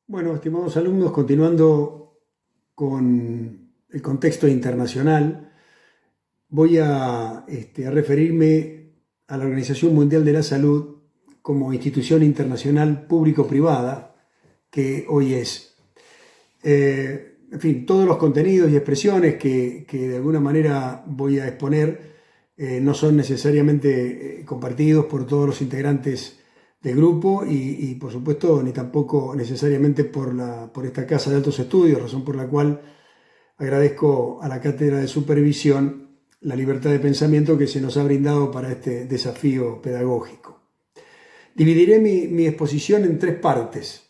Bueno, estimados alumnos, continuando con el contexto internacional, voy a referirme a la Organización Mundial de la Salud como institución internacional público-privada que hoy es. En fin, todos los contenidos y expresiones que de alguna manera voy a exponer no son necesariamente compartidos por todos los integrantes del grupo y, por supuesto ni tampoco necesariamente por esta Casa de Altos Estudios, razón por la cual agradezco a la Cátedra de Supervisión la libertad de pensamiento que se nos ha brindado para este desafío pedagógico. Dividiré mi exposición en tres partes.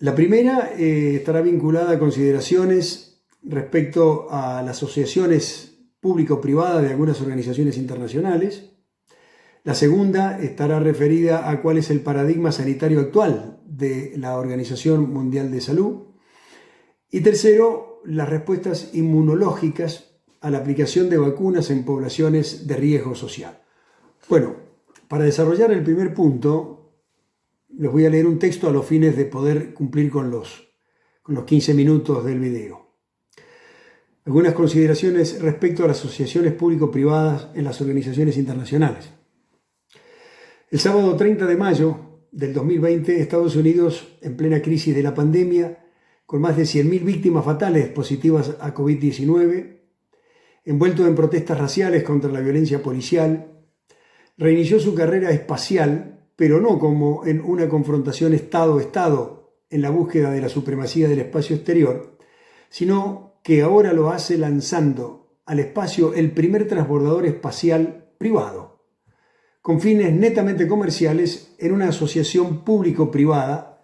La primera estará vinculada a consideraciones respecto a las asociaciones público-privadas de algunas organizaciones internacionales. La segunda estará referida a cuál es el paradigma sanitario actual de la Organización Mundial de Salud. Y tercero, las respuestas inmunológicas a la aplicación de vacunas en poblaciones de riesgo social. Bueno, para desarrollar el primer punto, les voy a leer un texto a los fines de poder cumplir con los 15 minutos del video. Algunas consideraciones respecto a las asociaciones público-privadas en las organizaciones internacionales. El sábado 30 de mayo del 2020, Estados Unidos, en plena crisis de la pandemia, con más de 100.000 víctimas fatales positivas a COVID-19, envuelto en protestas raciales contra la violencia policial, reinició su carrera espacial, pero no como en una confrontación Estado-Estado en la búsqueda de la supremacía del espacio exterior, sino que ahora lo hace lanzando al espacio el primer transbordador espacial privado, con fines netamente comerciales, en una asociación público-privada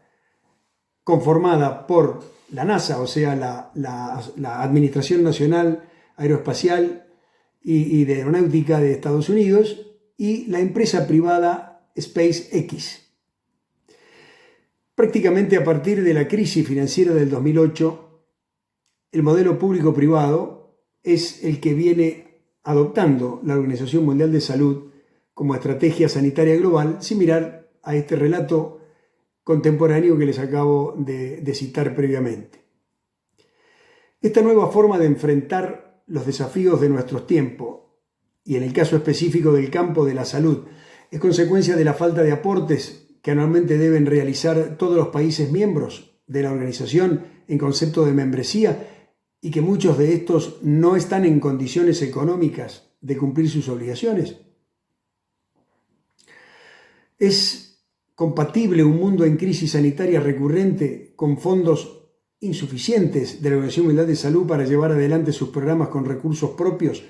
conformada por la NASA, o sea, la Administración Nacional Aeroespacial y de Aeronáutica de Estados Unidos, y la empresa privada SpaceX. Prácticamente a partir de la crisis financiera del 2008, el modelo público-privado es el que viene adoptando la Organización Mundial de Salud como estrategia sanitaria global, similar a este relato contemporáneo que les acabo de citar previamente. Esta nueva forma de enfrentar los desafíos de nuestros tiempos, y en el caso específico del campo de la salud, es consecuencia de la falta de aportes que anualmente deben realizar todos los países miembros de la organización en concepto de membresía, y que muchos de estos no están en condiciones económicas de cumplir sus obligaciones. ¿Es compatible un mundo en crisis sanitaria recurrente con fondos insuficientes de la Organización Mundial de Salud para llevar adelante sus programas con recursos propios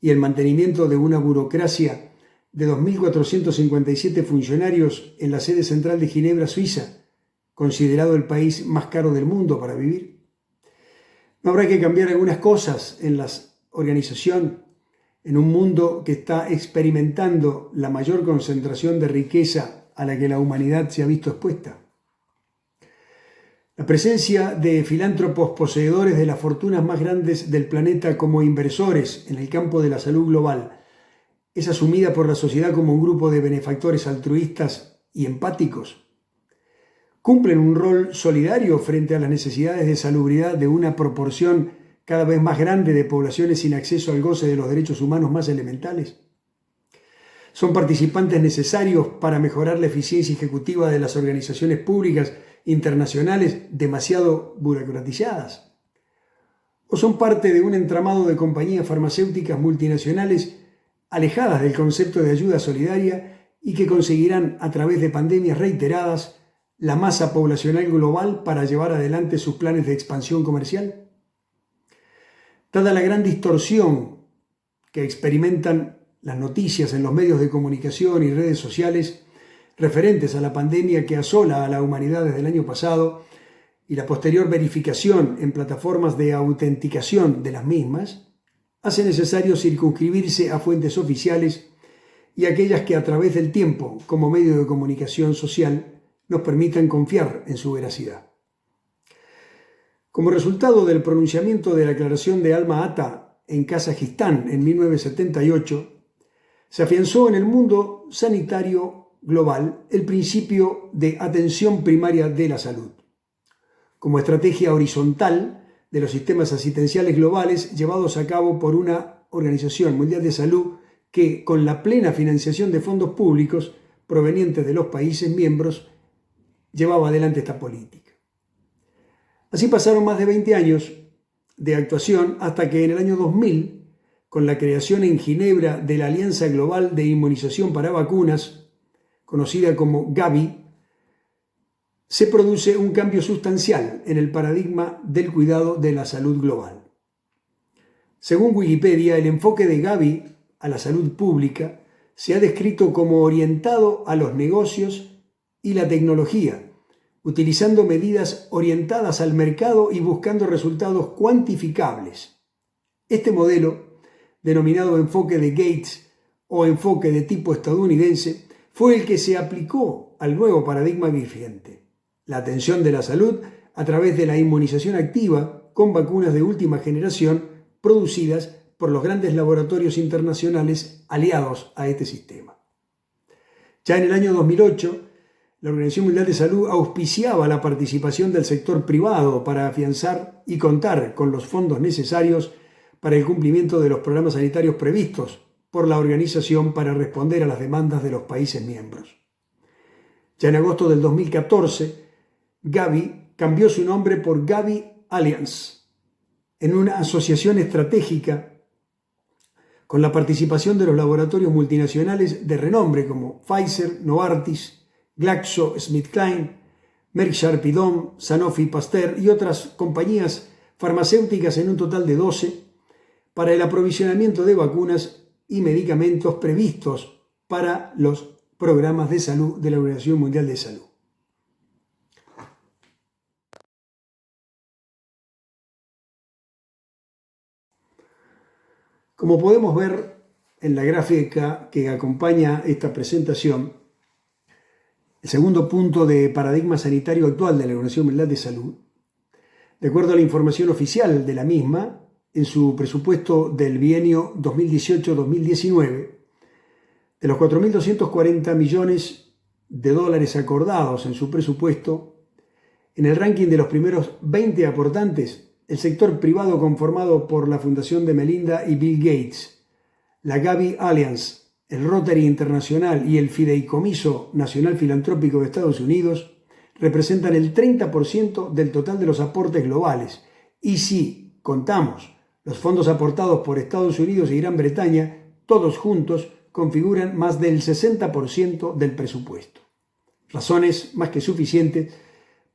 y el mantenimiento de una burocracia de 2.457 funcionarios en la sede central de Ginebra, Suiza, considerado el país más caro del mundo para vivir? ¿No habrá que cambiar algunas cosas en la organización en un mundo que está experimentando la mayor concentración de riqueza a la que la humanidad se ha visto expuesta? La presencia de filántropos poseedores de las fortunas más grandes del planeta como inversores en el campo de la salud global es asumida por la sociedad como un grupo de benefactores altruistas y empáticos. ¿Cumplen un rol solidario frente a las necesidades de salubridad de una proporción cada vez más grande de poblaciones sin acceso al goce de los derechos humanos más elementales? ¿Son participantes necesarios para mejorar la eficiencia ejecutiva de las organizaciones públicas internacionales demasiado burocratizadas? ¿O son parte de un entramado de compañías farmacéuticas multinacionales alejadas del concepto de ayuda solidaria y que conseguirán a través de pandemias reiteradas la masa poblacional global para llevar adelante sus planes de expansión comercial? Dada la gran distorsión que experimentan las noticias en los medios de comunicación y redes sociales referentes a la pandemia que asola a la humanidad desde el año pasado y la posterior verificación en plataformas de autenticación de las mismas, hace necesario circunscribirse a fuentes oficiales y aquellas que a través del tiempo, como medio de comunicación social, nos permitan confiar en su veracidad. Como resultado del pronunciamiento de la Declaración de Alma-Ata en Kazajistán en 1978, se afianzó en el mundo sanitario global el principio de atención primaria de la salud, como estrategia horizontal de los sistemas asistenciales globales llevados a cabo por una Organización Mundial de Salud que, con la plena financiación de fondos públicos provenientes de los países miembros, llevaba adelante esta política. Así pasaron más de 20 años de actuación hasta que en el año 2000, con la creación en Ginebra de la Alianza Global de Inmunización para Vacunas, conocida como Gavi, se produce un cambio sustancial en el paradigma del cuidado de la salud global. Según Wikipedia, el enfoque de Gavi a la salud pública se ha descrito como orientado a los negocios y la tecnología, utilizando medidas orientadas al mercado y buscando resultados cuantificables. Este modelo, denominado enfoque de Gates o enfoque de tipo estadounidense, fue el que se aplicó al nuevo paradigma vigente: la atención de la salud a través de la inmunización activa con vacunas de última generación producidas por los grandes laboratorios internacionales aliados a este sistema. Ya en el año 2008, la Organización Mundial de Salud auspiciaba la participación del sector privado para afianzar y contar con los fondos necesarios para el cumplimiento de los programas sanitarios previstos por la organización para responder a las demandas de los países miembros. Ya en agosto del 2014, Gavi cambió su nombre por Gavi Alliance, en una asociación estratégica con la participación de los laboratorios multinacionales de renombre como Pfizer, Novartis, GlaxoSmithKline, Merck Sharp y Dohme, Sanofi Pasteur y otras compañías farmacéuticas en un total de 12 para el aprovisionamiento de vacunas y medicamentos previstos para los programas de salud de la Organización Mundial de Salud. Como podemos ver en la gráfica que acompaña esta presentación, el segundo punto de paradigma sanitario actual de la Organización Mundial de Salud, de acuerdo a la información oficial de la misma, en su presupuesto del bienio 2018-2019, de los 4.240 millones de dólares acordados en su presupuesto, en el ranking de los primeros 20 aportantes, el sector privado conformado por la Fundación de Melinda y Bill Gates, la Gavi Alliance, el Rotary Internacional y el Fideicomiso Nacional Filantrópico de Estados Unidos representan el 30% del total de los aportes globales. Y si contamos los fondos aportados por Estados Unidos y Gran Bretaña, todos juntos configuran más del 60% del presupuesto. Razones más que suficientes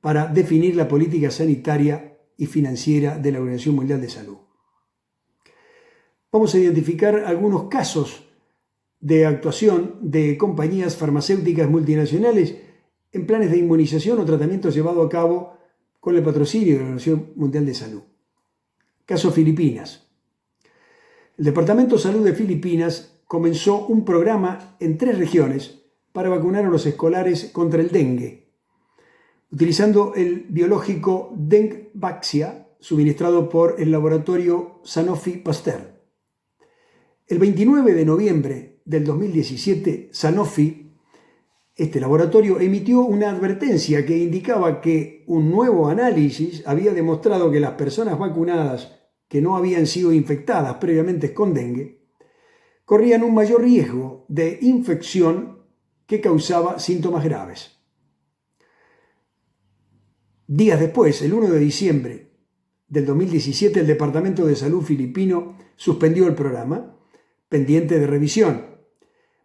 para definir la política sanitaria y financiera de la Organización Mundial de Salud. Vamos a identificar algunos casos de actuación de compañías farmacéuticas multinacionales en planes de inmunización o tratamientos llevados a cabo con el patrocinio de la Organización Mundial de Salud. Caso Filipinas. El Departamento de Salud de Filipinas comenzó un programa en 3 regiones para vacunar a los escolares contra el dengue, utilizando el biológico Dengvaxia suministrado por el laboratorio Sanofi Pasteur. El 29 de noviembre del 2017, Sanofi, este laboratorio, emitió una advertencia que indicaba que un nuevo análisis había demostrado que las personas vacunadas que no habían sido infectadas previamente con dengue corrían un mayor riesgo de infección que causaba síntomas graves. Días después, el 1 de diciembre del 2017, el Departamento de Salud filipino suspendió el programa, pendiente de revisión.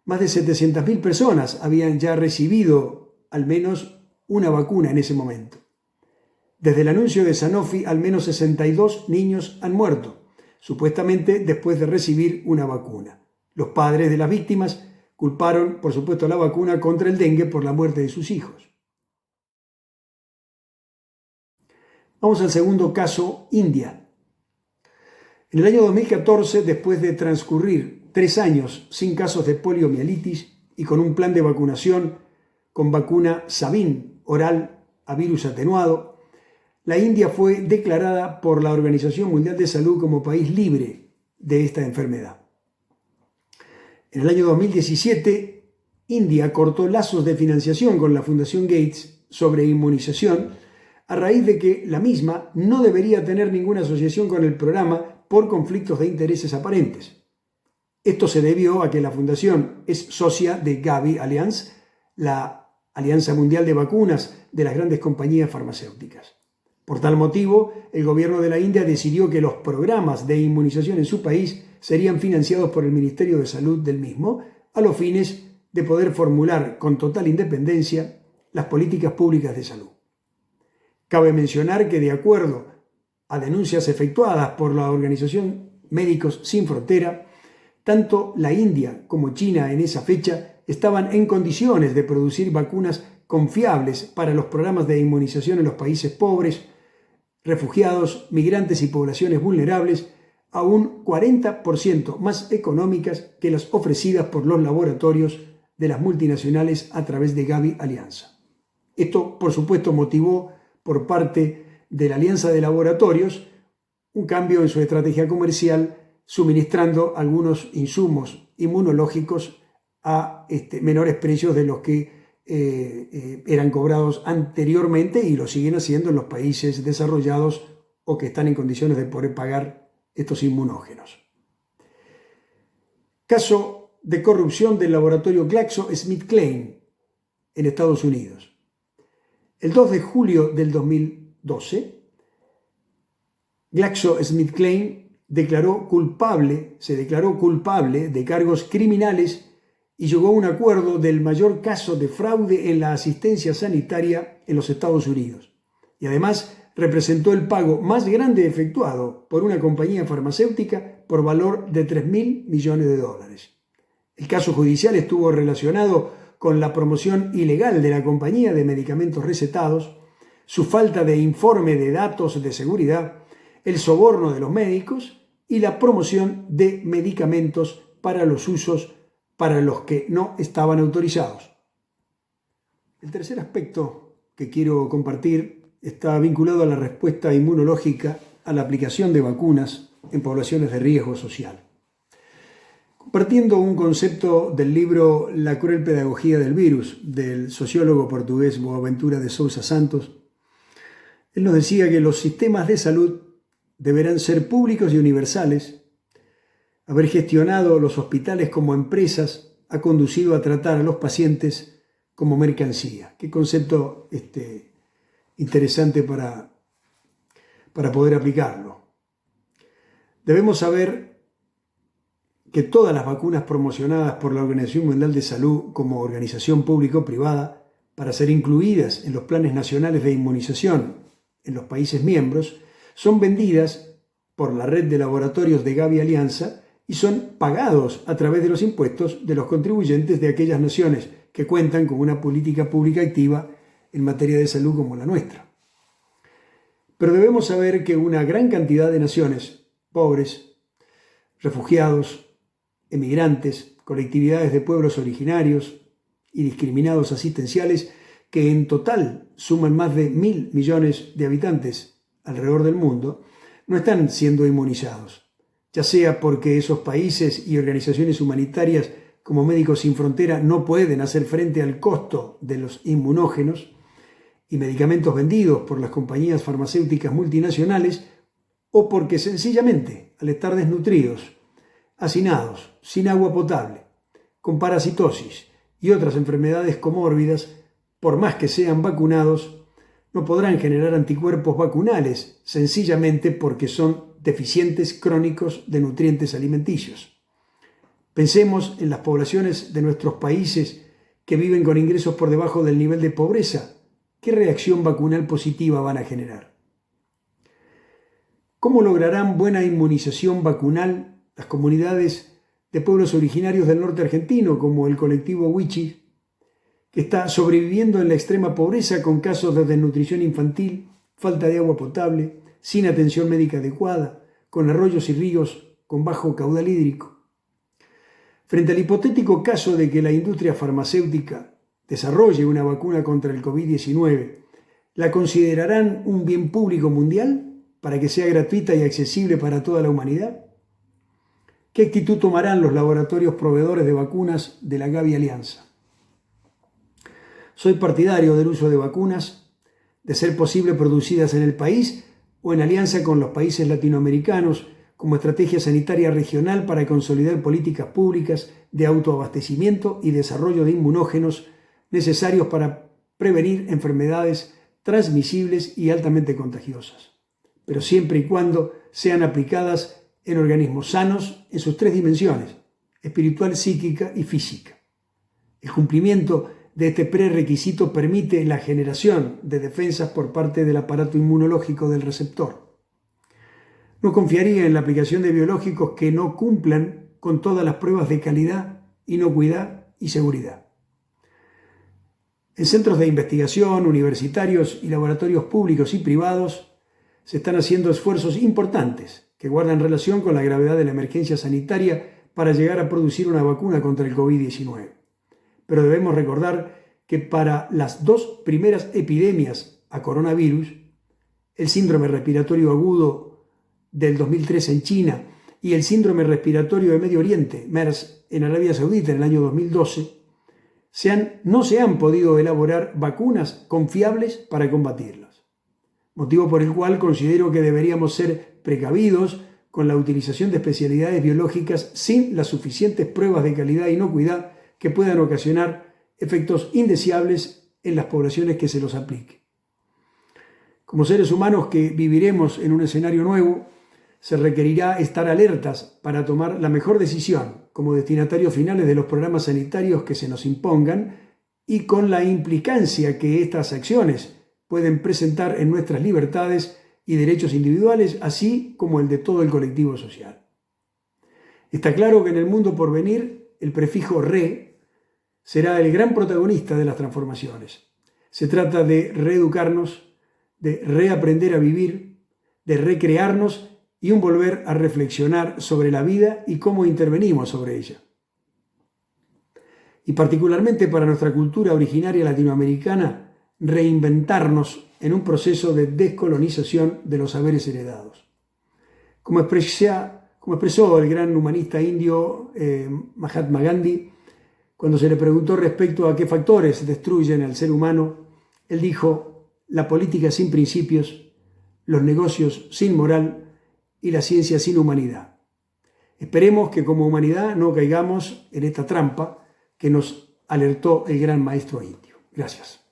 Más de 700.000 personas habían ya recibido al menos una vacuna en ese momento. Desde el anuncio de Sanofi, al menos 62 niños han muerto, supuestamente después de recibir una vacuna. Los padres de las víctimas culparon, por supuesto, a la vacuna contra el dengue por la muerte de sus hijos. Vamos al segundo caso, India. En el año 2014, después de transcurrir 3 años sin casos de poliomielitis y con un plan de vacunación con vacuna Sabin oral a virus atenuado, la India fue declarada por la Organización Mundial de Salud como país libre de esta enfermedad. En el año 2017, India cortó lazos de financiación con la Fundación Gates sobre inmunización a raíz de que la misma no debería tener ninguna asociación con el programa por conflictos de intereses aparentes. Esto se debió a que la fundación es socia de Gavi Alliance, la Alianza Mundial de Vacunas de las grandes compañías farmacéuticas. Por tal motivo, el gobierno de la India decidió que los programas de inmunización en su país serían financiados por el Ministerio de Salud del mismo, a los fines de poder formular con total independencia las políticas públicas de salud. Cabe mencionar que, de acuerdo a denuncias efectuadas por la organización Médicos Sin Frontera, tanto la India como China en esa fecha estaban en condiciones de producir vacunas confiables para los programas de inmunización en los países pobres, refugiados, migrantes y poblaciones vulnerables, a un 40% más económicas que las ofrecidas por los laboratorios de las multinacionales a través de Gavi Alianza. Esto, por supuesto, motivó por parte de la Alianza de Laboratorios un cambio en su estrategia comercial, suministrando algunos insumos inmunológicos a menores precios de los que eran cobrados anteriormente y lo siguen haciendo en los países desarrollados o que están en condiciones de poder pagar estos inmunógenos. Caso de corrupción del laboratorio GlaxoSmithKline en Estados Unidos. El 2 de julio del 2012, GlaxoSmithKline se declaró culpable de cargos criminales y llegó a un acuerdo del mayor caso de fraude en la asistencia sanitaria en los Estados Unidos. Y además representó el pago más grande efectuado por una compañía farmacéutica por valor de $3.000 millones. El caso judicial estuvo relacionado con la promoción ilegal de la compañía de medicamentos recetados, su falta de informe de datos de seguridad, el soborno de los médicos y la promoción de medicamentos para los usos para los que no estaban autorizados. El tercer aspecto que quiero compartir está vinculado a la respuesta inmunológica a la aplicación de vacunas en poblaciones de riesgo social. Compartiendo un concepto del libro La cruel pedagogía del virus, del sociólogo portugués Boaventura de Sousa Santos, él nos decía que los sistemas de salud deberán ser públicos y universales. Haber gestionado los hospitales como empresas ha conducido a tratar a los pacientes como mercancía. Qué concepto interesante para poder aplicarlo. Debemos saber que todas las vacunas promocionadas por la Organización Mundial de Salud como organización público-privada para ser incluidas en los planes nacionales de inmunización en los países miembros son vendidas por la red de laboratorios de Gavi Alianza y son pagados a través de los impuestos de los contribuyentes de aquellas naciones que cuentan con una política pública activa en materia de salud como la nuestra. Pero debemos saber que una gran cantidad de naciones pobres, refugiados, emigrantes, colectividades de pueblos originarios y discriminados asistenciales que en total suman más de 1.000 millones de habitantes alrededor del mundo, no están siendo inmunizados, ya sea porque esos países y organizaciones humanitarias como Médicos Sin Frontera no pueden hacer frente al costo de los inmunógenos y medicamentos vendidos por las compañías farmacéuticas multinacionales, o porque sencillamente, al estar desnutridos, hacinados, sin agua potable, con parasitosis y otras enfermedades comórbidas, por más que sean vacunados, no podrán generar anticuerpos vacunales, sencillamente porque son deficientes crónicos de nutrientes alimenticios. Pensemos en las poblaciones de nuestros países que viven con ingresos por debajo del nivel de pobreza. ¿Qué reacción vacunal positiva van a generar? ¿Cómo lograrán buena inmunización vacunal las comunidades de pueblos originarios del norte argentino, como el colectivo Wichí, que está sobreviviendo en la extrema pobreza con casos de desnutrición infantil, falta de agua potable, sin atención médica adecuada, con arroyos y ríos con bajo caudal hídrico? Frente al hipotético caso de que la industria farmacéutica desarrolle una vacuna contra el COVID-19, ¿la considerarán un bien público mundial para que sea gratuita y accesible para toda la humanidad? ¿Qué actitud tomarán los laboratorios proveedores de vacunas de la Gavi Alianza? Soy partidario del uso de vacunas, de ser posible producidas en el país o en alianza con los países latinoamericanos como estrategia sanitaria regional para consolidar políticas públicas de autoabastecimiento y desarrollo de inmunógenos necesarios para prevenir enfermedades transmisibles y altamente contagiosas, pero siempre y cuando sean aplicadas en organismos sanos en sus tres dimensiones: espiritual, psíquica y física. El cumplimiento de este prerequisito permite la generación de defensas por parte del aparato inmunológico del receptor. No confiaría en la aplicación de biológicos que no cumplan con todas las pruebas de calidad, inocuidad y seguridad. En centros de investigación, universitarios y laboratorios públicos y privados se están haciendo esfuerzos importantes que guardan relación con la gravedad de la emergencia sanitaria para llegar a producir una vacuna contra el COVID-19. Pero debemos recordar que para las dos primeras epidemias a coronavirus, el síndrome respiratorio agudo del 2003 en China y el síndrome respiratorio de Medio Oriente, MERS, en Arabia Saudita en el año 2012, no se han podido elaborar vacunas confiables para combatirlas. Motivo por el cual considero que deberíamos ser precavidos con la utilización de especialidades biológicas sin las suficientes pruebas de calidad e inocuidad que puedan ocasionar efectos indeseables en las poblaciones que se los aplique. Como seres humanos que viviremos en un escenario nuevo, se requerirá estar alertas para tomar la mejor decisión como destinatarios finales de los programas sanitarios que se nos impongan y con la implicancia que estas acciones pueden presentar en nuestras libertades y derechos individuales, así como el de todo el colectivo social. Está claro que en el mundo por venir, el prefijo re será el gran protagonista de las transformaciones. Se trata de reeducarnos, de reaprender a vivir, de recrearnos y un volver a reflexionar sobre la vida y cómo intervenimos sobre ella. Y particularmente para nuestra cultura originaria latinoamericana, reinventarnos en un proceso de descolonización de los saberes heredados. Como expresó el gran humanista indio Mahatma Gandhi, cuando se le preguntó respecto a qué factores destruyen al ser humano, él dijo: la política sin principios, los negocios sin moral y la ciencia sin humanidad. Esperemos que como humanidad no caigamos en esta trampa que nos alertó el gran maestro indio. Gracias.